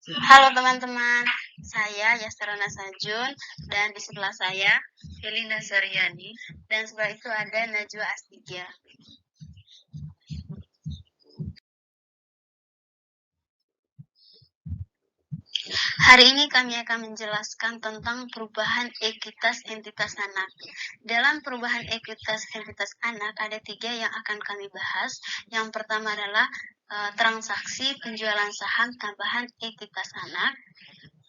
Halo teman-teman, saya Yasrana Sajun dan di sebelah saya Elina Saryani, dan sebelah itu ada Najwa Astika. Hari ini kami akan menjelaskan tentang perubahan ekuitas entitas anak. Dalam perubahan ekuitas entitas anak ada 3 yang akan kami bahas. Yang pertama adalah transaksi penjualan saham tambahan ekuitas anak.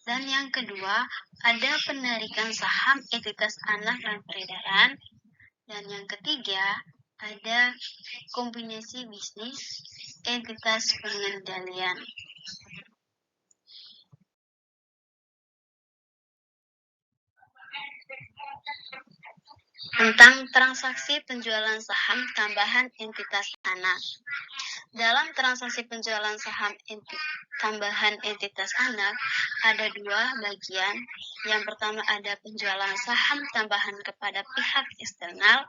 Dan yang kedua, ada penarikan saham ekuitas anak dan peredaran. Dan yang ketiga, ada kombinasi bisnis entitas pengendalian. Tentang transaksi penjualan saham tambahan entitas anak. Dalam transaksi penjualan saham tambahan entitas anak, ada 2 bagian. Yang pertama ada penjualan saham tambahan kepada pihak eksternal.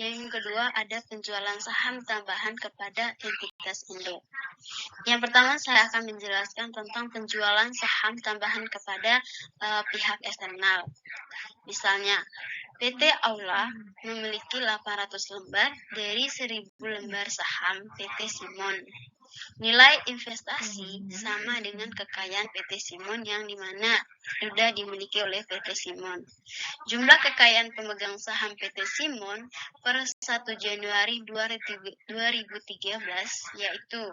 Yang kedua ada penjualan saham tambahan kepada entitas induk. Yang pertama saya akan menjelaskan tentang penjualan saham tambahan kepada pihak eksternal. Misalnya, PT Aula memiliki 800 lembar dari 1000 lembar saham PT Simon. Nilai investasi sama dengan kekayaan PT Simon yang dimana sudah dimiliki oleh PT Simon. Jumlah kekayaan pemegang saham PT Simon per 1 Januari 2013 yaitu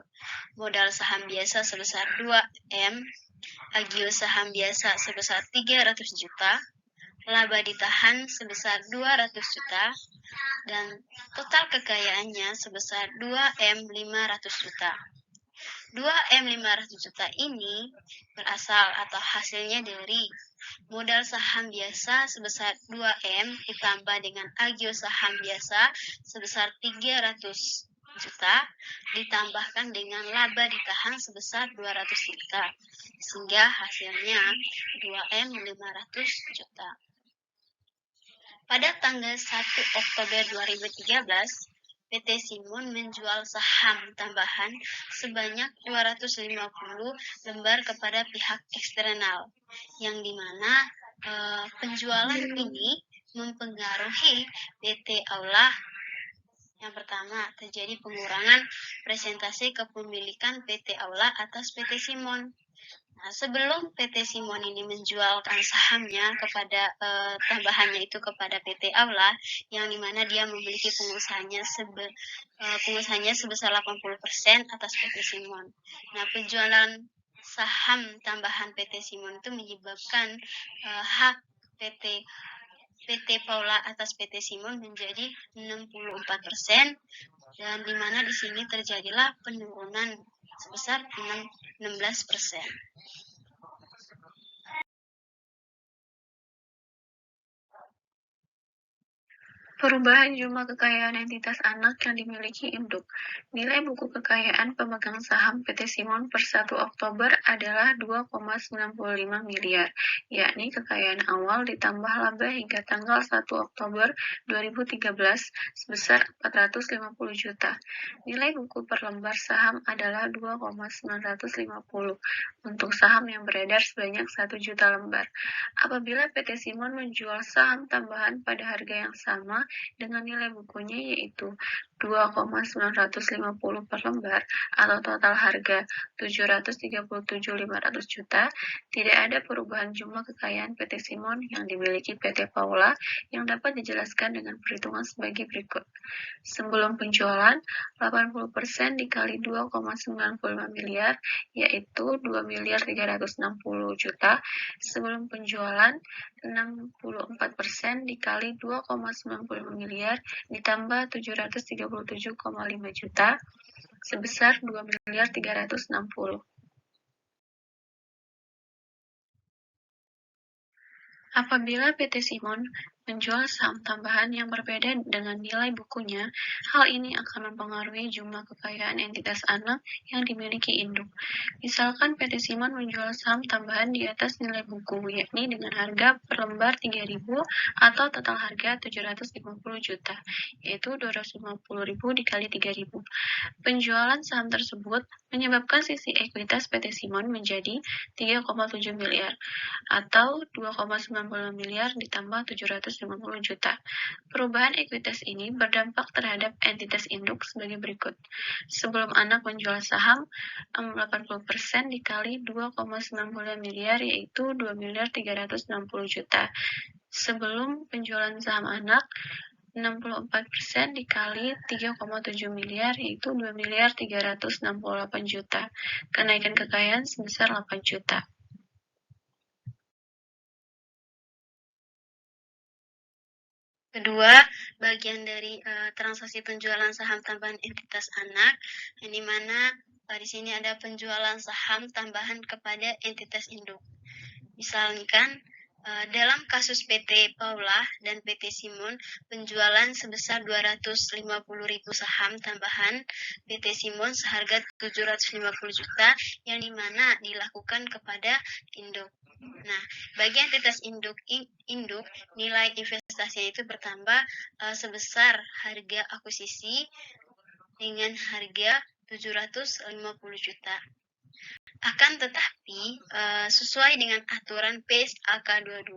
modal saham biasa sebesar 2M, agio saham biasa sebesar 300 juta, laba ditahan sebesar 200 juta, dan total kekayaannya sebesar 2M 500 juta. 2M 500 juta ini berasal atau hasilnya dari modal saham biasa sebesar 2M ditambah dengan agio saham biasa sebesar 300 juta ditambahkan dengan laba ditahan sebesar 200 juta sehingga hasilnya 2M 500 juta. Pada tanggal 1 Oktober 2013, PT Simon menjual saham tambahan sebanyak 250 lembar kepada pihak eksternal, yang dimana penjualan ini mempengaruhi PT Aula. Yang pertama, terjadi pengurangan presentasi kepemilikan PT Aula atas PT Simon. Nah, sebelum PT Simon ini menjualkan sahamnya kepada tambahannya itu kepada PT Aula, yang dimana dia memiliki pengusahanya sebesar 80% atas PT Simon. Nah, penjualan saham tambahan PT Simon itu menyebabkan hak PT Paula atas PT Simon menjadi 64%, dan dimana di sini terjadilah penurunan sebesar 16%. perubahan jumlah kekayaan entitas anak yang dimiliki induk. Nilai buku kekayaan pemegang saham PT Simon per 1 Oktober adalah 2,95 miliar, yakni kekayaan awal ditambah laba hingga tanggal 1 Oktober 2013 sebesar 450 juta. Nilai buku per lembar saham adalah 2,950 untuk saham yang beredar sebanyak 1 juta lembar. Apabila PT Simon menjual saham tambahan pada harga yang sama dengan nilai bukunya yaitu 2,950 per lembar atau total harga 737.500 juta, tidak ada perubahan jumlah kekayaan PT Simon yang dimiliki PT Paula yang dapat dijelaskan dengan perhitungan sebagai berikut. Sebelum penjualan, 80% dikali 2,95 miliar yaitu 2.360 juta. Sebelum penjualan, 64% dikali 2,95 miliar ditambah 737,5 juta sebesar 2.360. Apabila PT Simon menjual saham tambahan yang berbeda dengan nilai bukunya, hal ini akan mempengaruhi jumlah kekayaan entitas anak yang dimiliki induk. Misalkan PT Simon menjual saham tambahan di atas nilai buku, yakni dengan harga per lembar 3.000 atau total harga 750 juta, yaitu 250.000 dikali 3.000. Penjualan saham tersebut menyebabkan sisi ekuitas PT Simon menjadi 3,7 miliar atau 2,90 miliar ditambah 750 juta. Perubahan ekuitas ini berdampak terhadap entitas induk sebagai berikut. Sebelum anak menjual saham, 80% dikali 2,90 miliar yaitu 2 miliar 360 juta. Sebelum penjualan saham anak, 64% dikali 3,7 miliar yaitu 2 miliar 368 juta. Kenaikan kekayaan sebesar 8 juta. Kedua, bagian dari transaksi penjualan saham tambahan entitas anak, yang dimana di sini ada penjualan saham tambahan kepada entitas induk. Misalkan dalam kasus PT Paula dan PT Simon, penjualan sebesar 250.000 saham tambahan PT Simon seharga 750 juta yang dimana dilakukan kepada induk. Nah, bagi entitas induk nilai investasinya itu bertambah sebesar harga akuisisi dengan harga 750 juta. Akan tetapi, sesuai dengan aturan PSAK 22,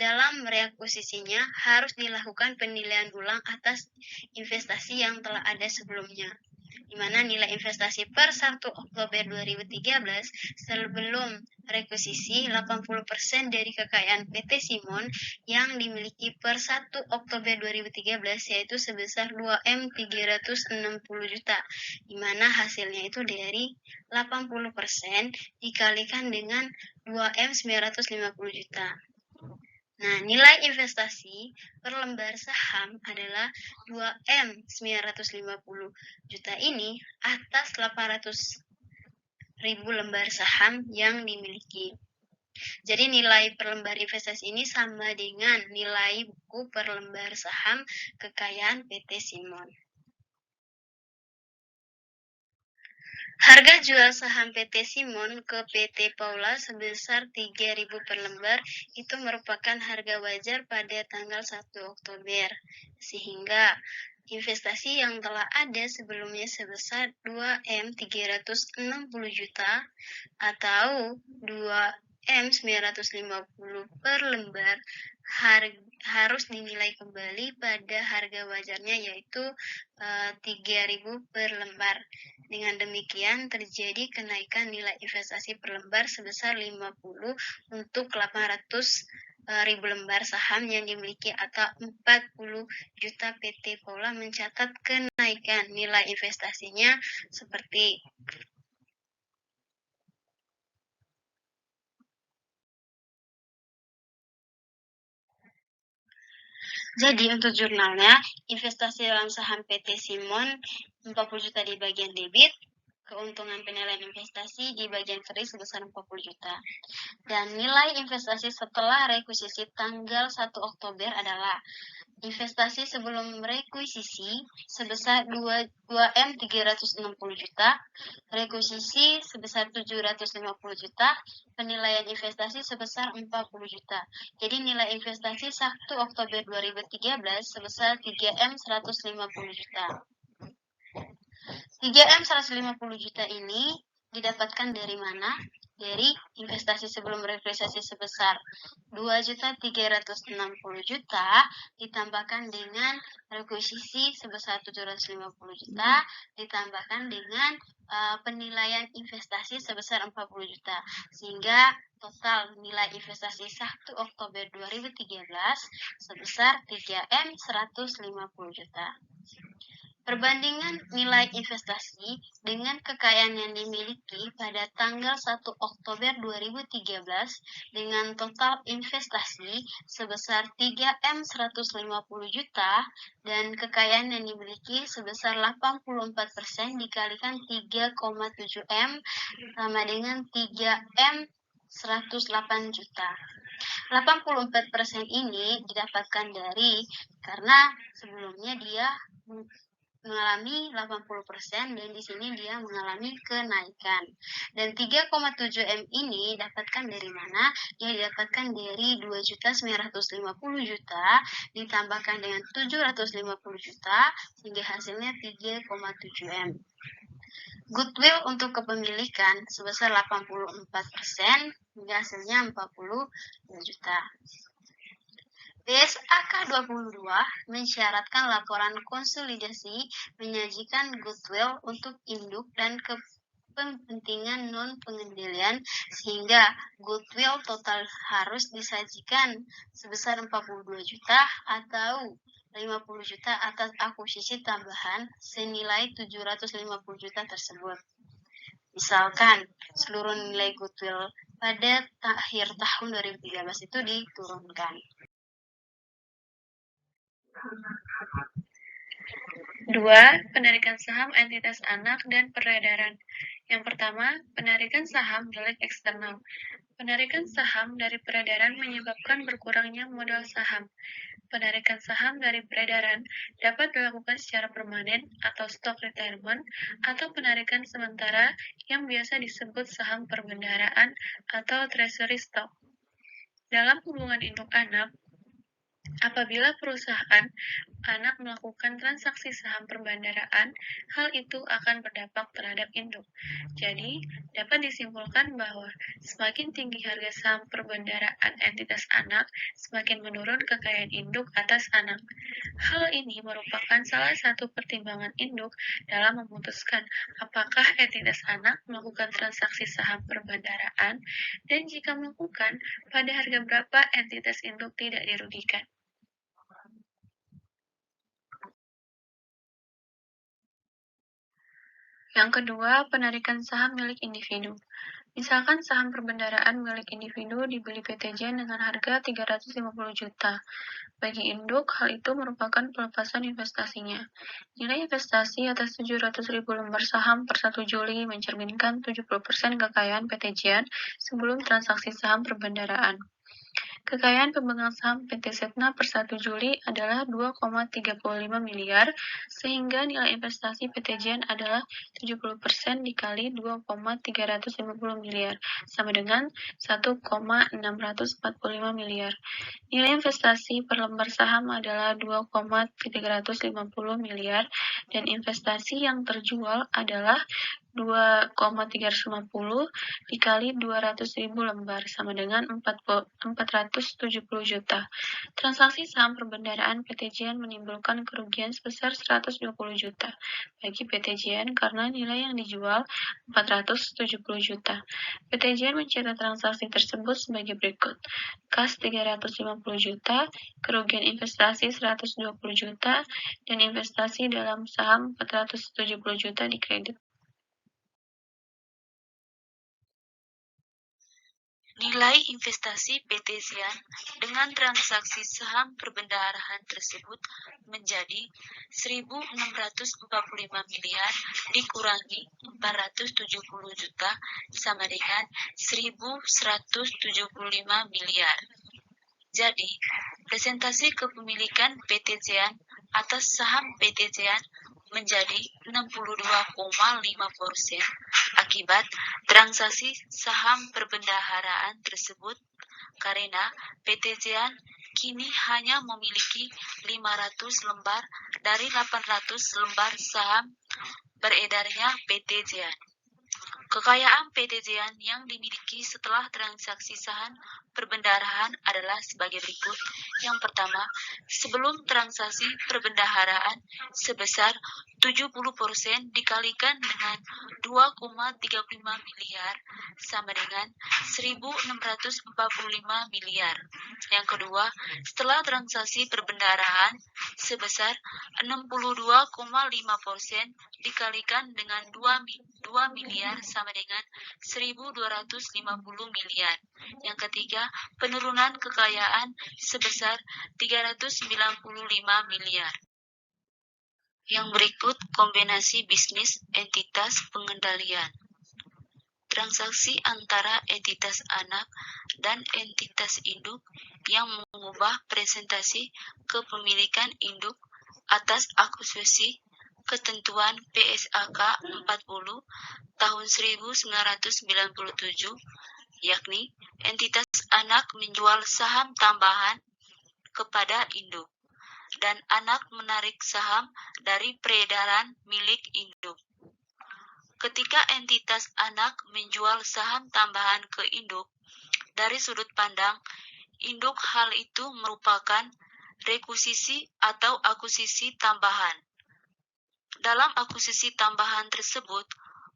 dalam reakuisisinya harus dilakukan penilaian ulang atas investasi yang telah ada sebelumnya, di mana nilai investasi per 1 Oktober 2013 sebelum rekuisisi 80% dari kekayaan PT Simon yang dimiliki per 1 Oktober 2013 yaitu sebesar 2M 360 juta, di mana hasilnya itu dari 80% dikalikan dengan 2M 950 juta. Nah, nilai investasi per lembar saham adalah 2M 950 juta ini atas 800.000 lembar saham yang dimiliki. Jadi nilai per lembar investasi ini sama dengan nilai buku per lembar saham kekayaan PT Simon. Harga jual saham PT Simon ke PT Paula sebesar 3.000 per lembar itu merupakan harga wajar pada tanggal 1 Oktober, sehingga investasi yang telah ada sebelumnya sebesar 2M 360 juta atau 2M 950 per lembar harus dinilai kembali pada harga wajarnya yaitu 3.000 per lembar. Dengan demikian terjadi kenaikan nilai investasi per lembar sebesar 50 untuk 800.000 lembar saham yang dimiliki atau 40 juta. PT Paula mencatat kenaikan nilai investasinya seperti jadi untuk jurnalnya, investasi dalam saham PT Simon 40 juta di bagian debit, keuntungan penilaian investasi di bagian kredit sebesar 40 juta. Dan nilai investasi setelah rekuisisi tanggal 1 Oktober adalah investasi sebelum rekuisisi sebesar 2M 360 juta, rekuisisi sebesar 750 juta, penilaian investasi sebesar 40 juta. Jadi nilai investasi 1 Oktober 2013 sebesar 3M 150 juta. 3M 150 juta ini didapatkan dari mana? Dari investasi sebelum rekuisisi sebesar 2.360 juta ditambahkan dengan rekuisisi sebesar 750 juta ditambahkan dengan penilaian investasi sebesar 40 juta sehingga total nilai investasi 1 Oktober 2013 sebesar 3M 150 juta. Perbandingan nilai investasi dengan kekayaan yang dimiliki pada tanggal 1 Oktober 2013 dengan total investasi sebesar 3M 150 juta dan kekayaan yang dimiliki sebesar 84% dikalikan 3,7M sama dengan 3M 108 juta. 84% ini didapatkan karena sebelumnya dia mengalami 80% dan di sini dia mengalami kenaikan. Dan 3,7 M ini dapatkan dari mana? Dia didapatkan dari 2.950 juta ditambahkan dengan 750 juta sehingga hasilnya 3,7 M. Goodwill untuk kepemilikan sebesar 84% hingga hasilnya 40 juta. BSAK 22 mensyaratkan laporan konsolidasi menyajikan goodwill untuk induk dan kepentingan non-pengendalian sehingga goodwill total harus disajikan sebesar 42 juta atau 50 juta atas akuisisi tambahan senilai 750 juta tersebut. Misalkan seluruh nilai goodwill pada akhir tahun 2013 itu diturunkan. 2. Penarikan saham entitas anak dan peredaran. Yang pertama, penarikan saham milik eksternal. Penarikan saham dari peredaran menyebabkan berkurangnya modal saham. Penarikan saham dari peredaran dapat dilakukan secara permanen atau stock retirement atau penarikan sementara yang biasa disebut saham perbendaharaan atau treasury stock. Dalam hubungan induk anak, apabila perusahaan anak melakukan transaksi saham perbendaharaan, hal itu akan berdampak terhadap induk. Jadi, dapat disimpulkan bahwa semakin tinggi harga saham perbendaharaan entitas anak, semakin menurun kekayaan induk atas anak. Hal ini merupakan salah satu pertimbangan induk dalam memutuskan apakah entitas anak melakukan transaksi saham perbendaharaan, dan jika melakukan, pada harga berapa entitas induk tidak dirugikan. Yang kedua, penarikan saham milik individu. Misalkan saham perbendaharaan milik individu dibeli PT Jen dengan harga 350 juta. Bagi induk, hal itu merupakan pelepasan investasinya. Nilai investasi atas 700.000 lembar saham per 1 Juli mencerminkan 70% kekayaan PT Jen sebelum transaksi saham perbendaharaan. Kekayaan pemegang saham PT Setna per 1 Juli adalah 2,35 miliar, sehingga nilai investasi PT Jen adalah 70% dikali 2,350 miliar, sama dengan 1,645 miliar. Nilai investasi per lembar saham adalah 2,350 miliar, dan investasi yang terjual adalah 2,350 dikali 200.000 lembar sama dengan 470 juta. Transaksi saham perbendaharaan PT Jen menimbulkan kerugian sebesar 120 juta bagi PT Jen karena nilai yang dijual 470 juta. PT Jen mencatat transaksi tersebut sebagai berikut: kas 350 juta, kerugian investasi 120 juta, dan investasi dalam saham 470 juta dikredit. Nilai investasi PT Jen dengan transaksi saham perbendaharaan tersebut menjadi 1.645 miliar dikurangi 470 juta sama dengan 1.175 miliar. Jadi, presentasi kepemilikan PT Jen atas saham PT Jen menjadi 62,5% akibat transaksi saham perbendaharaan tersebut, karena PT Jen kini hanya memiliki 500 lembar dari 800 lembar saham beredarnya PT Jen. Kekayaan PT Jen yang dimiliki setelah transaksi saham perbendaharaan adalah sebagai berikut. Yang pertama, sebelum transaksi perbendaharaan sebesar 70% dikalikan dengan 2,35 miliar sama dengan 1.645 miliar. Yang kedua, setelah transaksi perbendaharaan sebesar 62,5% dikalikan dengan 2 miliar sama dengan 1.250 miliar. Yang ketiga, penurunan kekayaan sebesar 395 miliar. Yang berikut kombinasi bisnis entitas pengendalian. transaksi antara entitas anak dan entitas induk yang mengubah presentasi kepemilikan induk atas akuisisi ketentuan PSAK 40 tahun 1997, yakni entitas anak menjual saham tambahan kepada induk dan anak menarik saham dari peredaran milik induk. Ketika entitas anak menjual saham tambahan ke induk, dari sudut pandang induk hal itu merupakan rekuisisi atau akuisisi tambahan. Dalam akuisisi tambahan tersebut,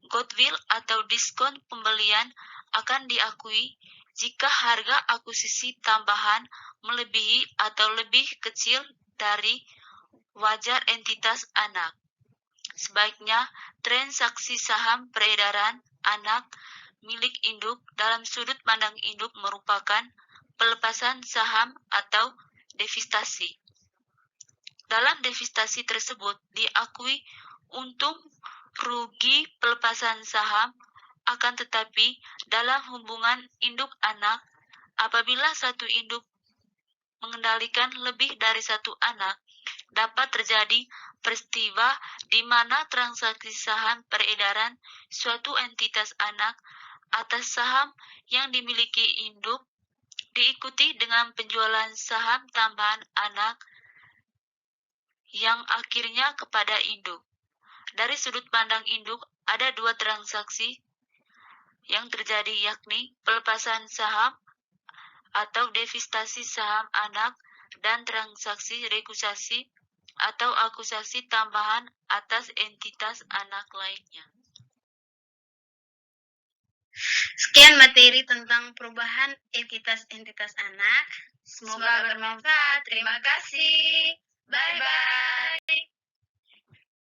goodwill atau diskon pembelian akan diakui jika harga akuisisi tambahan melebihi atau lebih kecil dari wajar entitas anak. Sebaiknya, transaksi saham peredaran anak milik induk dalam sudut pandang induk merupakan pelepasan saham atau devistasi. Dalam devistasi tersebut diakui untung rugi pelepasan saham, akan tetapi dalam hubungan induk anak, apabila satu induk mengendalikan lebih dari satu anak, dapat terjadi peristiwa di mana transaksi saham peredaran suatu entitas anak atas saham yang dimiliki induk diikuti dengan penjualan saham tambahan anak yang akhirnya kepada induk. Dari sudut pandang induk, ada dua transaksi yang terjadi, yakni pelepasan saham atau devistasi saham anak dan transaksi rekuisisi atau akuisisi tambahan atas entitas anak lainnya. Sekian materi tentang perubahan entitas-entitas anak. Semoga bermanfaat. Terima kasih. Bye-bye.